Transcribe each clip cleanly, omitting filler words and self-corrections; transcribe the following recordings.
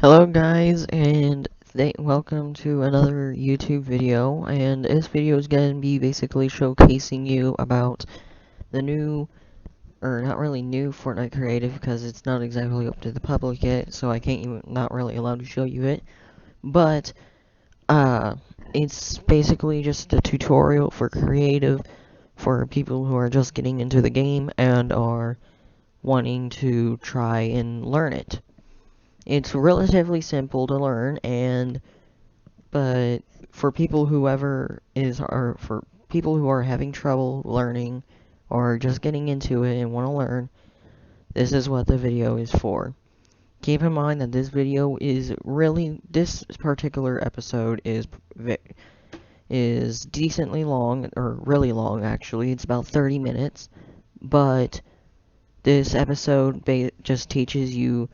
Hello guys, and welcome to another YouTube video, and this video is going to be basically showcasing you about the new, or not really new Fortnite Creative, because it's not exactly up to the public yet, so I can't even, not really allowed to show you it, but, uh, it's basically just a tutorial for Creative, for people who are just getting into the game, and are wanting to try and learn it. It's relatively simple to learn, but for people for people who are having trouble learning or just getting into it and want to learn, this is what the video is for. Keep in mind that this particular episode is decently long, or really long actually. It's about 30 minutes, but this episode just teaches you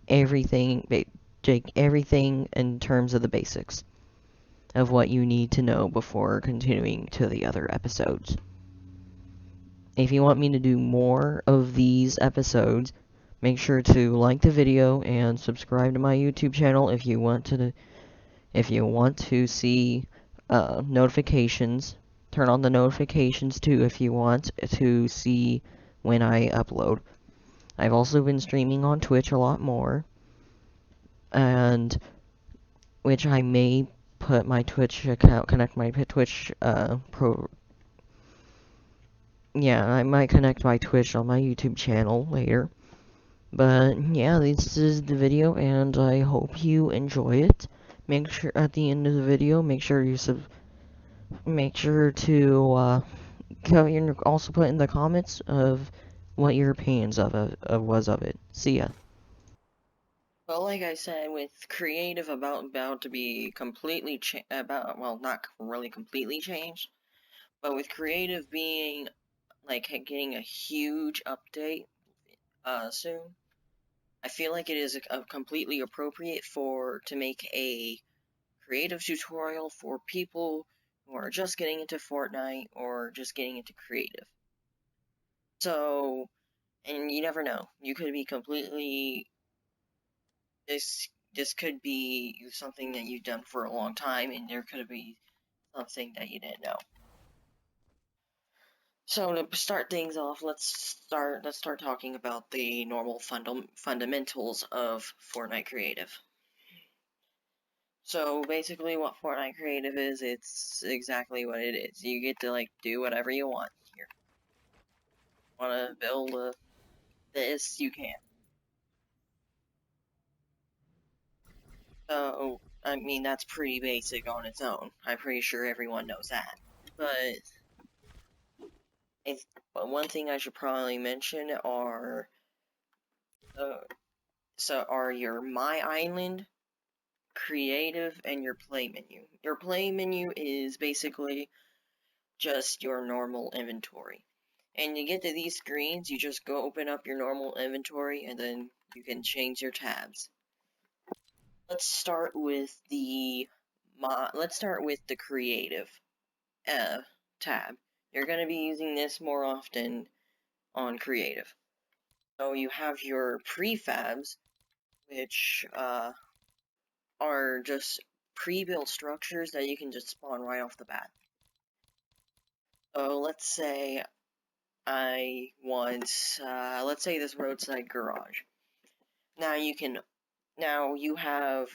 everything in terms of the basics of what you need to know before continuing to the other episodes. If you want me to do more of these episodes, make sure to like the video and subscribe to my YouTube channel if you want to see notifications. Turn on the notifications too if you want to see when I upload. I've also been streaming on Twitch a lot more, and which I may put my Twitch account, connect my Twitch yeah, I might connect my Twitch on my YouTube channel later. But yeah, this is the video, and I hope you enjoy it. Make sure at the end of the video, make sure to also put in the comments of what your opinions was of it. See ya. Well, like I said, with creative about to be completely not really completely changed, but with creative being like getting a huge update soon, I feel like it is completely appropriate to make a creative tutorial for people who are just getting into Fortnite or just getting into creative. So, and you never know, you could be completely this could be something that you've done for a long time, and there could be something that you didn't know. So to start things off, let's start talking about the normal fundamentals of Fortnite Creative. So basically, what Fortnite Creative is, it's exactly what it is. You get to like do whatever you want here. Want to build this, you can. So I mean, that's pretty basic on its own. I'm pretty sure everyone knows that. But if but one thing I should probably mention uh, are your My Island, Creative, and your Play menu. Your Play menu is basically just your normal inventory. And you get to these screens, you just go open up your normal inventory, and then you can change your tabs. Let's start with the Creative tab. You're going to be using this more often on Creative. So you have your prefabs, which are just pre-built structures that you can just spawn right off the bat. So let's say I want, let's say this roadside garage. Now you have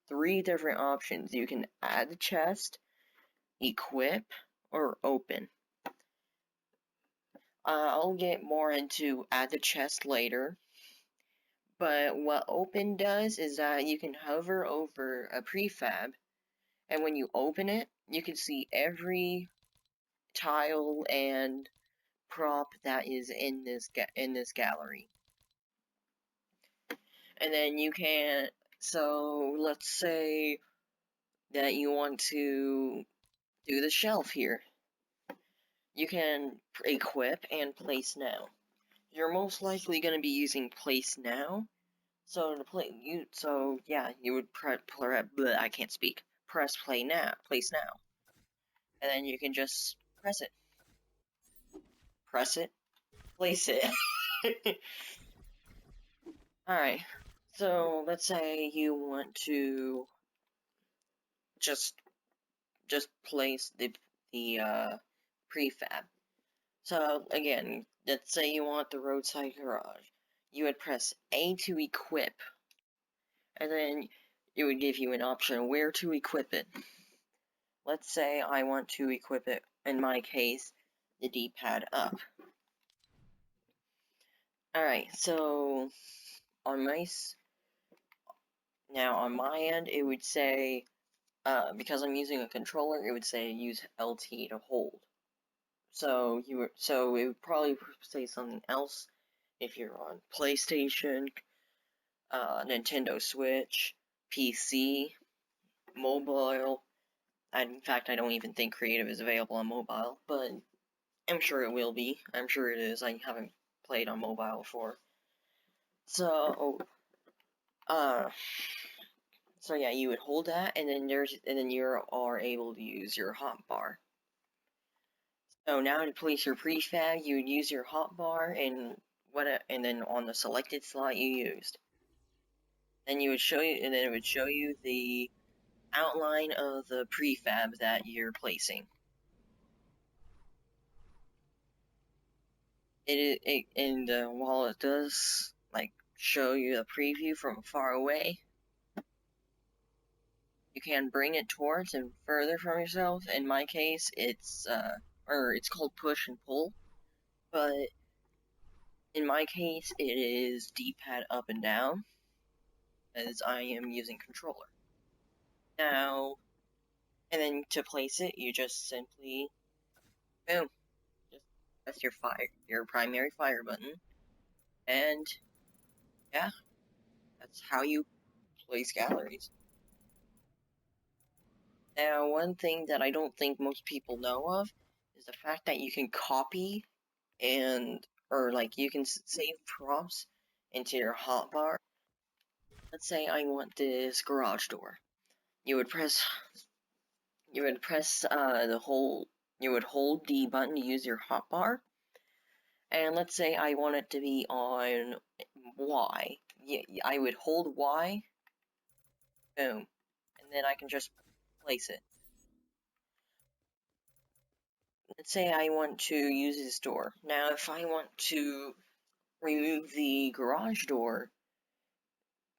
three different options. You can add a chest, equip, or open. I'll get more into add the chest later. But what open does is that you can hover over a prefab, and when you open it, you can see every tile and prop that is in this gallery. And then you can, so let's say that you want to do the shelf here. You can equip and place now. You're most likely going to be using place now. So you would I can't speak. Press place now. And then you can just press it, place it. Alright, So let's say you want to just place the prefab. So again, let's say you want the roadside garage. You would press A to equip, and then it would give you an option where to equip it. Let's say I want to equip it, in my case, the D-pad up. Alright, so on my end, it would say, because I'm using a controller, it would say use LT to hold. So it would probably say something else if you're on PlayStation, Nintendo Switch, PC, mobile. In fact, I don't even think Creative is available on mobile, but I'm sure it will be. I'm sure it is. I haven't played on mobile before. So, so yeah, you would hold that, and then you are able to use your hotbar. So now to place your prefab, you would use your hotbar and then on the selected slot you used. Then it would show you the outline of the prefab that you're placing. While it does show you a preview from far away, you can bring it towards and further from yourself. In my case, it's called push and pull, but in my case, it is D-pad up and down, as I am using controller. Now, and then to place it, you just simply, boom, just press your primary fire button, and yeah, that's how you place galleries. Now, one thing that I don't think most people know of is the fact that you can copy you can save prompts into your hotbar. Let's say I want this garage door. You would hold the button to use your hotbar, and let's say I want it to be on Y. I would hold Y, boom, and then I can just place it. Let's say I want to use this door. Now, if I want to remove the garage door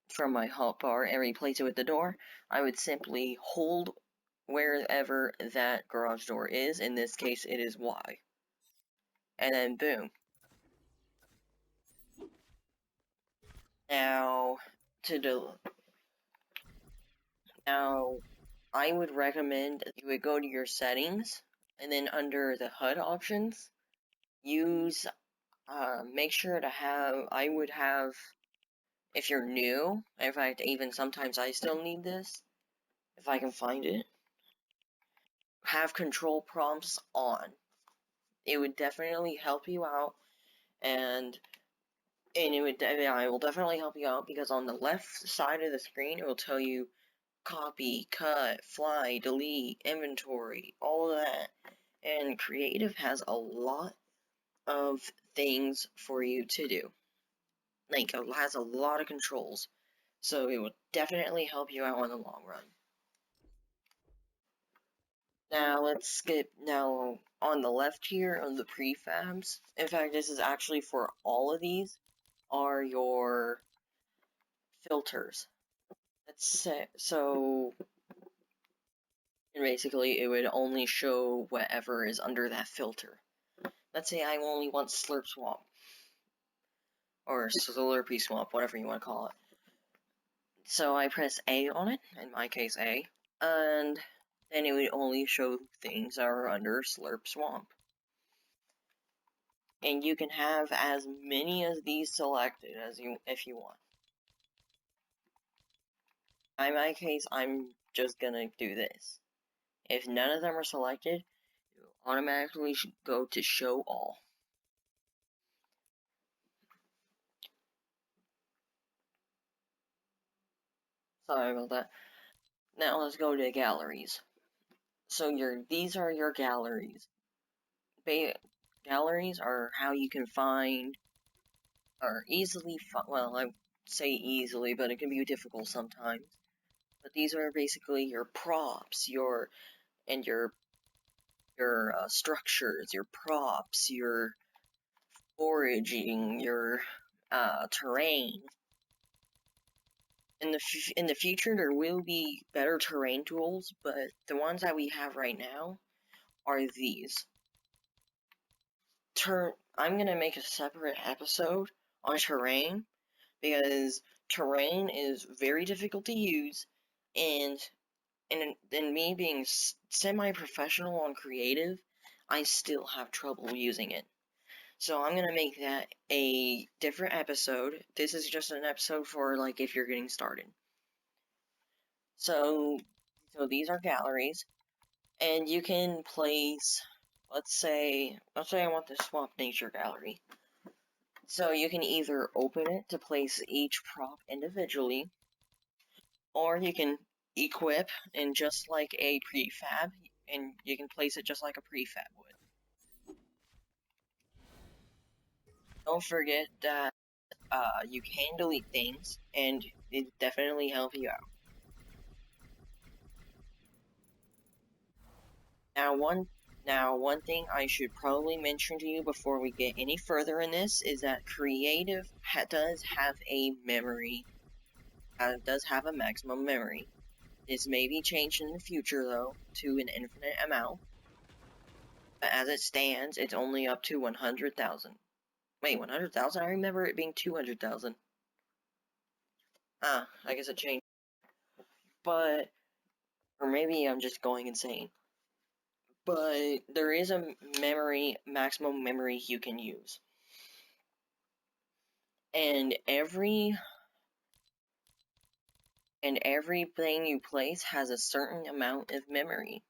from my hotbar and replace it with the door, I would simply hold wherever that garage door is. In this case, it is Y. And then boom. Now, I would recommend you would go to your settings, and then under the HUD options, make sure to have, if you're new, in fact, even sometimes I still need this, if I can find it, have control prompts on. It would definitely help you out, and it will definitely help you out, because on the left side of the screen, it will tell you copy, cut, fly, delete, inventory, all of that. And Creative has a lot of things for you to do. It has a lot of controls, so it will definitely help you out in the long run. Now let's skip, on the left here on the prefabs, in fact this is actually for all of these, are your filters. So basically it would only show whatever is under that filter. Let's say I only want Slurp Swamp, or Slurpy Swamp, whatever you want to call it. So I press A on it, in my case A, and then it would only show things that are under Slurp Swamp. And you can have as many of these selected if you want. In my case, I'm just gonna do this. If none of them are selected, it will automatically go to show all. Sorry about that. Now let's go to galleries. So these are your galleries. Galleries are how you can find, or easily find, well, say easily, but it can be difficult sometimes. But these are basically your props, your structures, your props, your foraging, your terrain. In the future, there will be better terrain tools, but the ones that we have right now are these. I'm gonna make a separate episode on terrain because terrain is very difficult to use, and me being semi-professional on creative, I still have trouble using it. So I'm gonna make that a different episode. This is just an episode for like if you're getting started. So these are galleries, and you can place. Let's say I want to swap nature gallery. So you can either open it to place each prop individually, or you can equip in just like a prefab, and you can place it just like a prefab would. Don't forget that you can delete things, and it definitely help you out. Now, one thing I should probably mention to you before we get any further in this is that creative does have a memory. Does have a maximum memory. This may be changed in the future though to an infinite amount. But as it stands, it's only up to 100,000. Wait, 100,000? I remember it being 200,000. I guess it changed. But, or maybe I'm just going insane. But there is a maximum memory you can use. And everything you place has a certain amount of memory.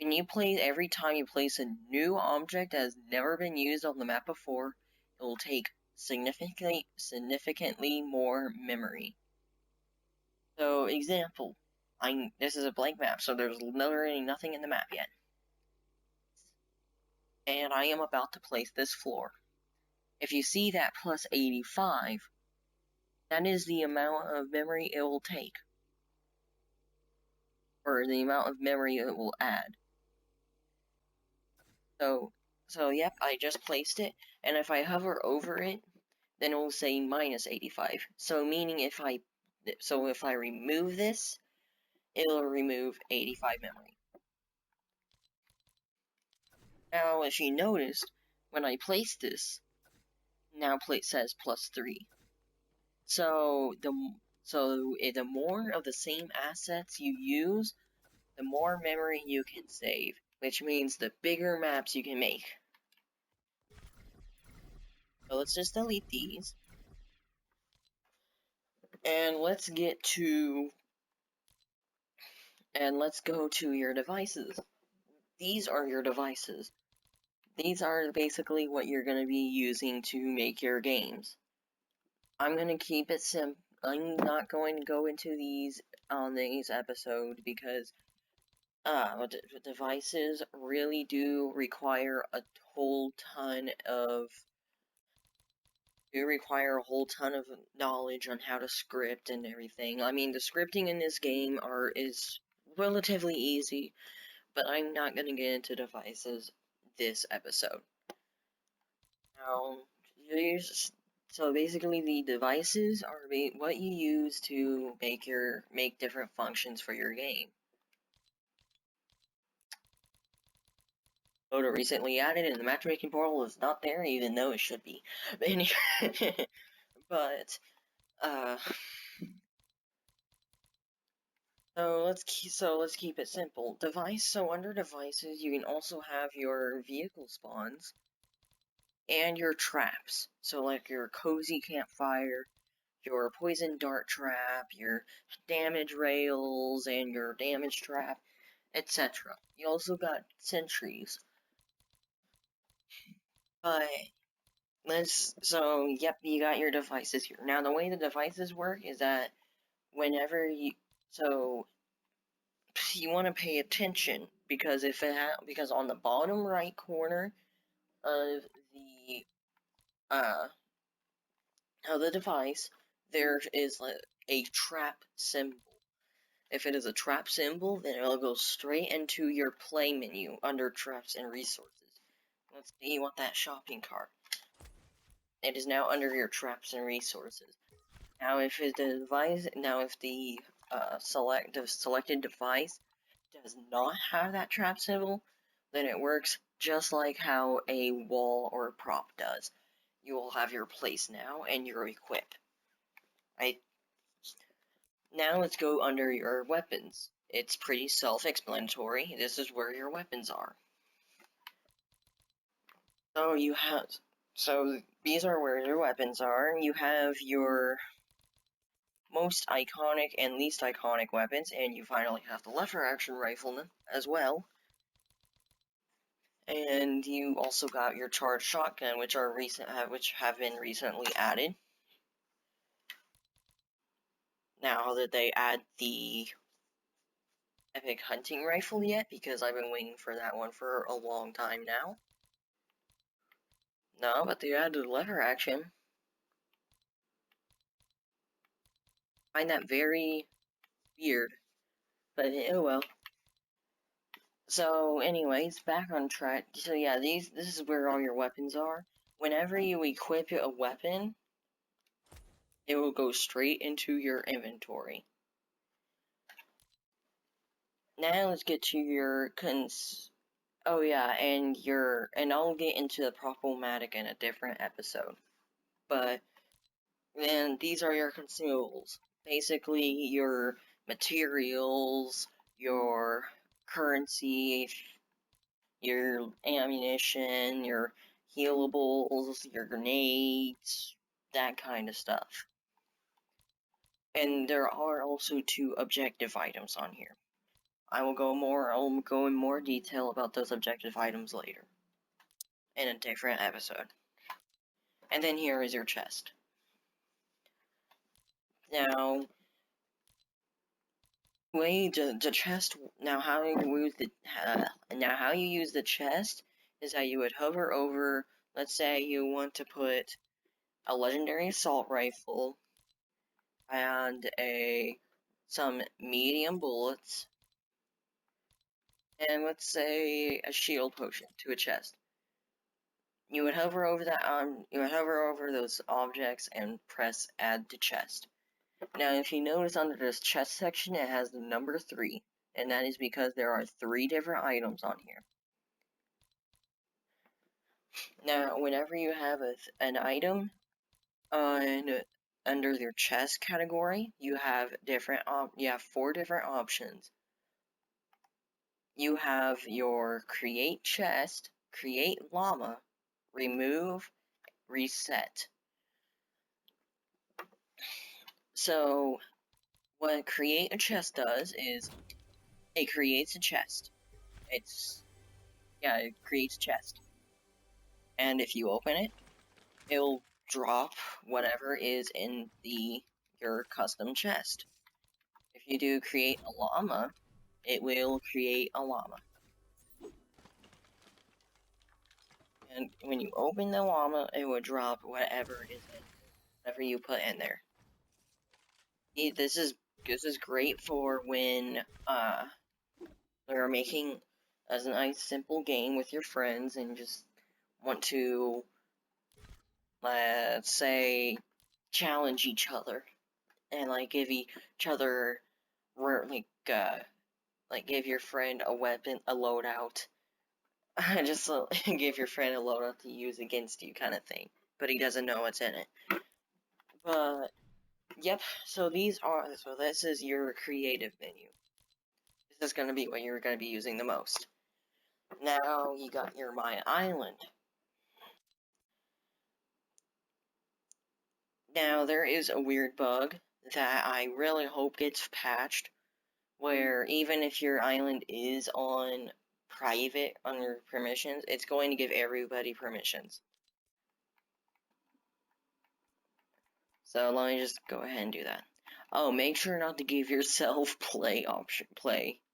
Every time you place a new object that has never been used on the map before, it will take significantly more memory. So, example, this is a blank map, so there's literally nothing in the map yet. And I am about to place this floor. If you see that plus 85, that is the amount of memory it will take. Or the amount of memory it will add. So yep, I just placed it, and if I hover over it, then it will say minus 85. So meaning if I remove this, it'll remove 85 memory. Now, as you noticed, when I placed this, now plate says plus 3. So the more of the same assets you use, the more memory you can save, which means the bigger maps you can make. So let's just delete these. And let's go to your devices. These are your devices. These are basically what you're going to be using to make your games. I'm going to keep it simple. I'm not going to go into these on these episodes because devices really do require a whole ton of knowledge on how to script and everything. I mean, the scripting in this game is relatively easy, but I'm not going to get into devices this episode. Now, so basically the devices are what you use to make different functions for your game. Photo recently added and the matchmaking portal is not there even though it should be. But so let's keep it simple. So under devices you can also have your vehicle spawns and your traps. So like your cozy campfire, your poison dart trap, your damage rails, and your damage trap, etc. You also got sentries. But yep, you got your devices here. Now the way the devices work is that whenever you want to pay attention because because on the bottom right corner of the of the device, there is a trap symbol. If it is a trap symbol, then it'll go straight into your play menu under traps and resources. Let's say you want that shopping cart. It is now under your traps and resources. Now, if the selected device does not have that trap symbol, then it works just like how a wall or a prop does. You will have your place now and your equip. Now let's go under your weapons. It's pretty self-explanatory. This is where your weapons are. So these are where your weapons are. You have your most iconic and least iconic weapons, and you finally have the lever action rifleman as well. And you also got your charged shotgun, which have been recently added. Now, did they add the epic hunting rifle yet? Because I've been waiting for that one for a long time now. No, but they added lever action. I find that very weird, but oh well. So, anyways, back on track. So yeah, this is where all your weapons are. Whenever you equip a weapon, it will go straight into your inventory. Now let's get to your oh yeah, and I'll get into the problematic in a different episode. But then these are your consumables. Basically your materials, your currency, your ammunition, your healables, your grenades, that kind of stuff. And there are also 2 objective items on here. I'll go in more detail about those objective items later in a different episode. And then here is your chest. Now, the chest. Now, how you use the chest is that you would hover over. Let's say you want to put a legendary assault rifle and some medium bullets, and let's say a shield potion to a chest. You would hover over those objects and press add to chest. Now, if you notice under this chest section, it has the number 3, and that is because there are 3 different items on here. Now, whenever you have an item under your chest category, you have 4 different options. You have your create chest, create llama, remove, reset. So, what create a chest does is it creates a chest. It creates a chest. And if you open it, it'll drop whatever is in your custom chest. If you do create a llama, it will create a llama. And when you open the llama, it will drop whatever you put in there. This is great for when you're making a nice simple game with your friends and just want to, let's say, challenge each other and give each other give your friend a weapon, a loadout. Just give your friend a loadout to use against you, kind of thing. But he doesn't know what's in it. But yep. So this is your creative menu. This is going to be what you're going to be using the most. Now you got your My Island. Now there is a weird bug that I really hope gets patched, where even if your island is on private under permissions, it's going to give everybody permissions. So let me just go ahead and do that. Oh, make sure not to give yourself play.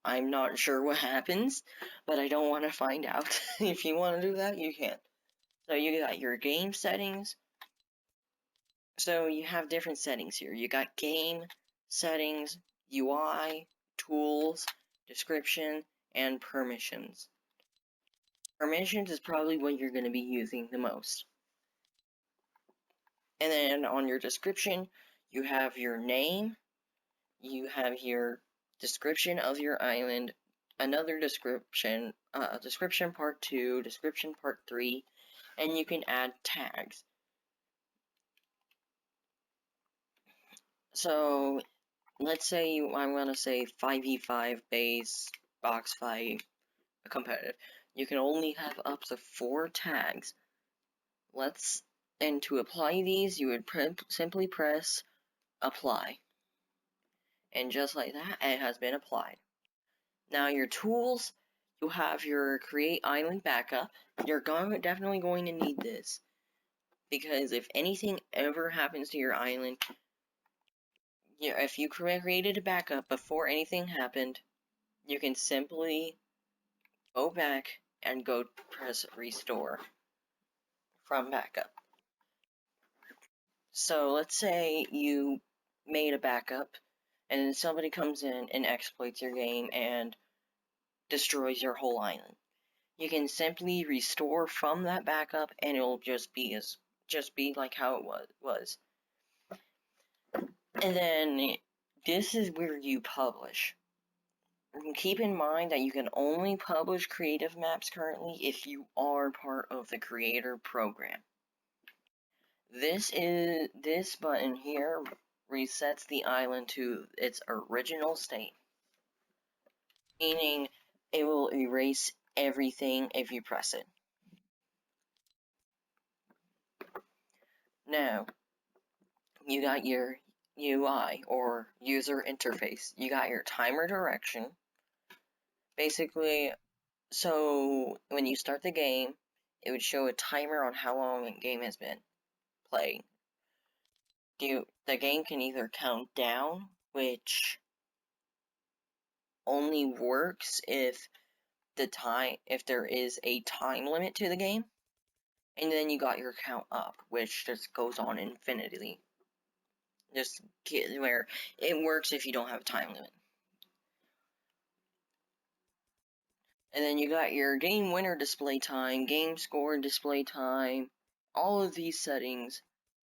I'm not sure what happens, but I don't want to find out. If you want to do that, you can. So you got your game settings, So you have different settings here. You got game, settings, UI, tools, description, and permissions. Permissions is probably what you're going to be using the most. And then on your description, you have your name, you have your description of your island, another description, description part 2, description part 3, and you can add tags. So let's say I'm gonna say 5v5 base, box fight, competitive. You can only have up to 4 tags. And to apply these, you would simply press apply. And just like that, it has been applied. Now your tools, you have your create island backup. You're definitely going to need this, because if anything ever happens to your island, if you created a backup before anything happened, you can simply go back and go press restore from backup. So let's say you made a backup and somebody comes in and exploits your game and destroys your whole island. You can simply restore from that backup and it'll just be like how it was. And then this is where you publish. Keep in mind that you can only publish creative maps currently if you are part of the creator program. This button here resets the island to its original state, meaning it will erase everything if you press it. Now, you got your UI or user interface. You got your timer direction. Basically, so when you start the game, it would show a timer on how long the game has been playing. The game can either count down, which only works if there is a time limit to the game, and then you got your count up, which just goes on infinitely. Just where it works if you don't have a time limit. And then you got your game winner display time, game score display time, all of these settings.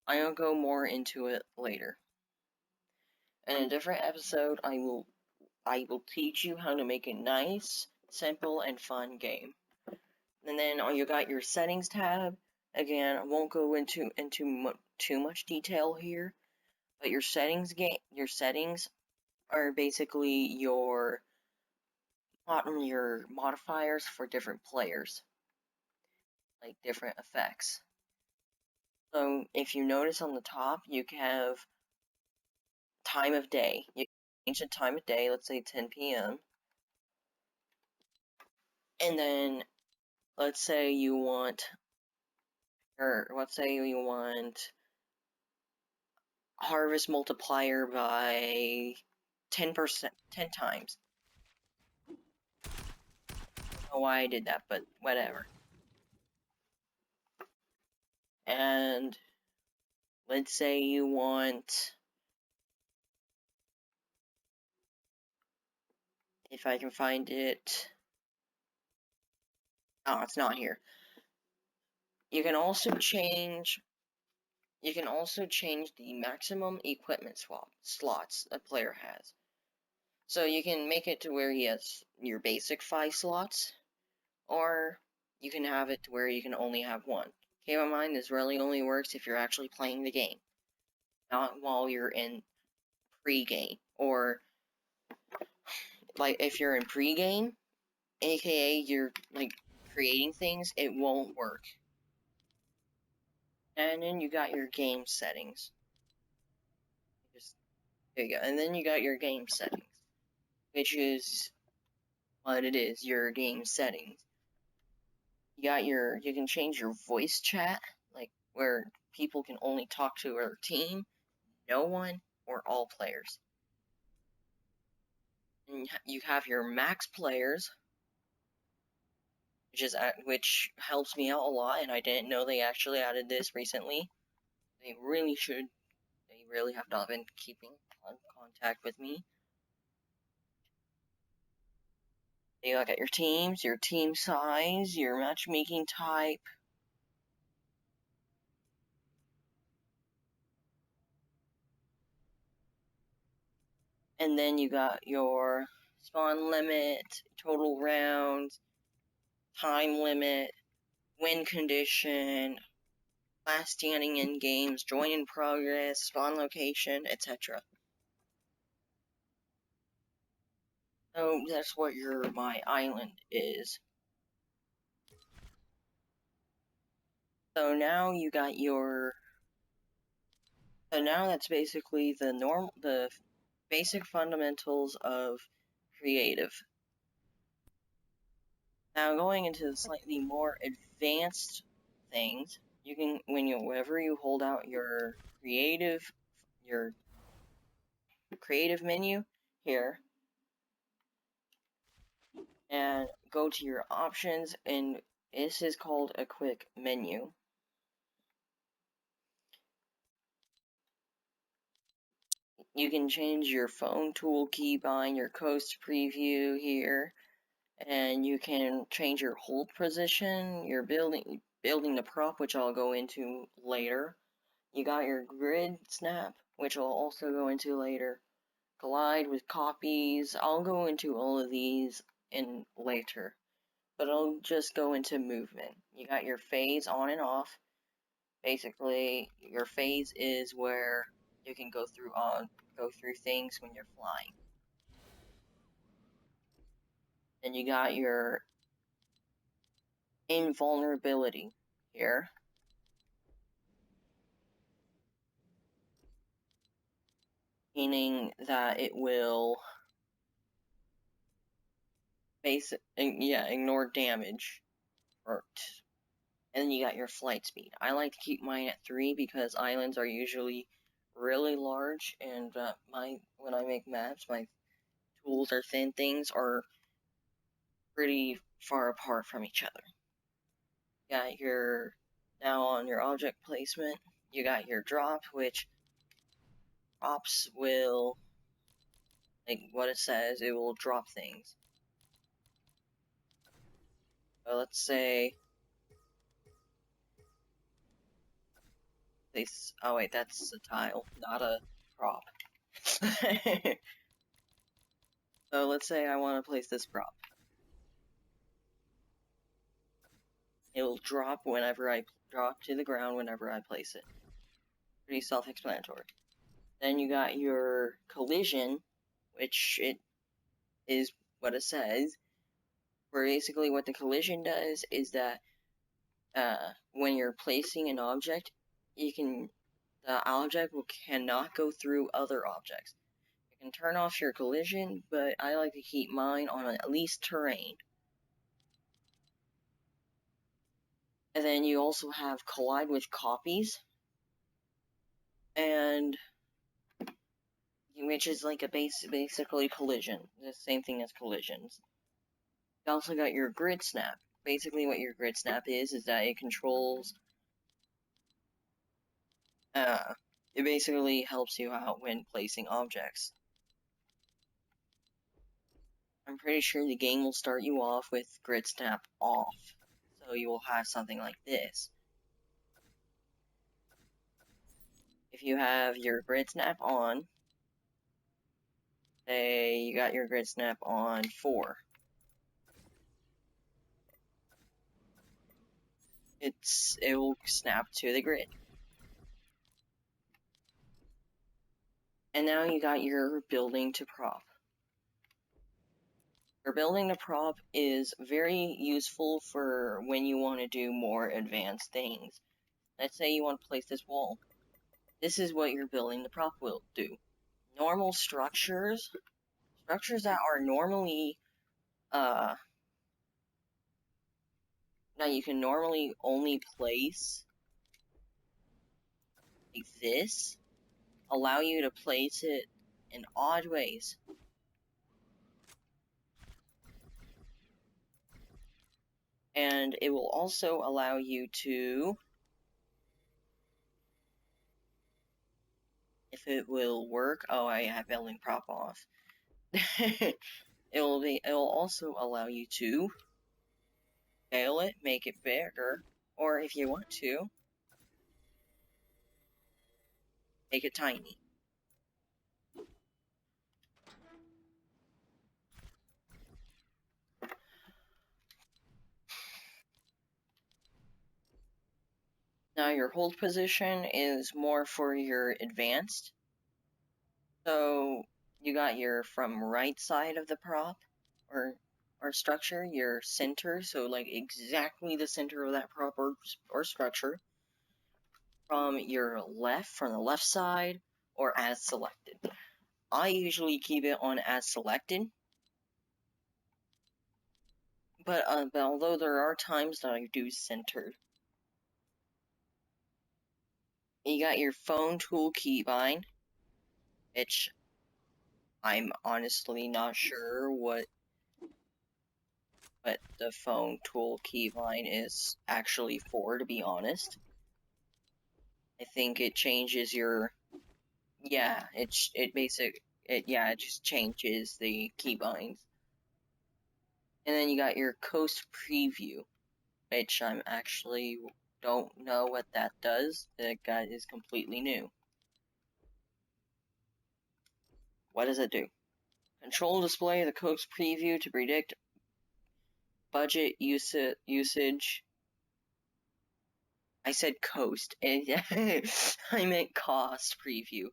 I'll go more into it later. In a different episode, I will teach you how to make a nice, simple, and fun game. And then you got your settings tab. Again, I won't go into too much detail here, but your settings are basically your modifiers for different players, like different effects. So if you notice on the top, you have time of day. You can change the time of day, let's say 10 p.m. And then let's say you want harvest multiplier by 10%, 10 times. I don't know why I did that, but whatever. And let's say you want, if I can find it, oh, it's not here. You can also change the maximum equipment slots a player has. So you can make it to where he has your basic 5 slots, or you can have it to where you can only have 1. Keep in mind, this really only works if you're actually playing the game, not while you're in pre-game, or like if you're in pre-game, aka you're like creating things, it won't work. And then you got your game settings. There you go. And then you got your game settings, which is what it is, your game settings. You can change your voice chat, like where people can only talk to their team, no one, or all players. And you have your max players, which helps me out a lot, and I didn't know they actually added this recently. They really should really have not been keeping on contact with me. You look at your teams, your team size, your matchmaking type. And then you got your spawn limit, total rounds, time limit, win condition, last standing in games, join in progress, spawn location, etc. So that's what my island is. So now you got your. So now that's basically the basic fundamentals of creative. Now going into the slightly more advanced things, you can whenever you hold out your creative menu here and go to your options, and this is called a quick menu. You can change your phone tool keybind, your coast preview here, and you can change your hold position, your building the prop, which I'll go into later. You got your grid snap, which I'll also go into later. Collide with copies. I'll go into all of these in later, but I'll just go into movement. You got your phase on and off. Basically, your phase is where you can go through things when you're flying. Then you got your invulnerability here. Meaning that it will ignore damage. And then you got your flight speed. I like to keep mine at 3 because islands are usually really large, and when I make maps, my tools or thin things are pretty far apart from each other. Got your now on your object placement, you got your drop, which drops will, like what it says, it will drop things. So let's say this. Oh wait, that's a tile, not a prop. So let's say I want to place this prop. It will drop to the ground whenever I place it. Pretty self-explanatory. Then you got your collision, which it is what it says. Where basically what the collision does is that when you're placing an object, the object cannot go through other objects. You can turn off your collision, but I like to keep mine on at least terrain. And then you also have collide with copies, and which is like a basically collision, the same thing as collisions. You also got your grid snap. Basically what your grid snap is that it controls, it basically helps you out when placing objects. I'm pretty sure the game will start you off with grid snap off, so you will have something like this. If you have your grid snap on, say you got your grid snap on 4, it will snap to the grid. And now you got your building to prop. Your building to prop is very useful for when you want to do more advanced things. Let's say you want to place this wall. This is what your building to prop will do. Normal structures that are normally, that you can normally only place like this, allow you to place it in odd ways. And it will also allow you to, if if it will work. Oh, I have building prop off. It'll also allow you to scale it, make it bigger, or if you want to, make it tiny. Now your hold position is more for your advanced. So you got your from right side of the prop or structure, your center, so like exactly the center of that prop or structure. From the left side, or as selected. I usually keep it on as selected. But although there are times that I do center. You got your phone tool keybind, which I'm honestly not sure what the phone tool keybind is actually for, to be honest. I think it changes your, yeah, it just changes the keybinds. And then you got your Coast Preview, which I'm actually don't know what that does. That guy is completely new. What does it do? Control display the Coast Preview to predict budget usage. I said coast. I meant cost preview.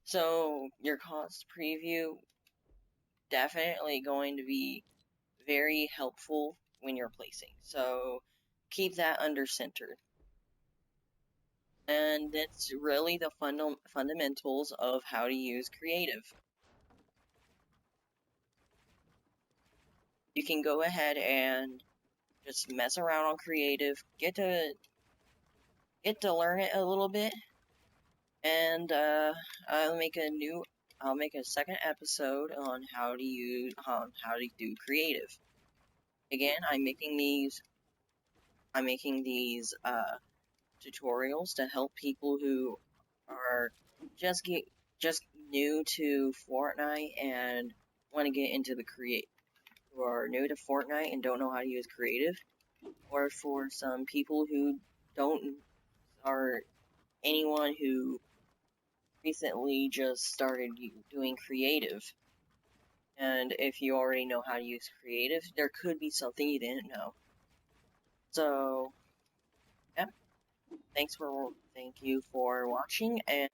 So your cost preview definitely going to be very helpful when you're placing. So keep that under center. And that's really the fundamentals of how to use Creative. You can go ahead and just mess around on Creative, get to learn it a little bit, and I'll make a second episode on how to do Creative. Again, I'm making these tutorials to help people who are just new to Fortnite and want to get into who are new to Fortnite and don't know how to use Creative, or for some people who are anyone who recently just started doing Creative. And if you already know how to use Creative, there could be something you didn't know. So, yeah. Thank you for watching, and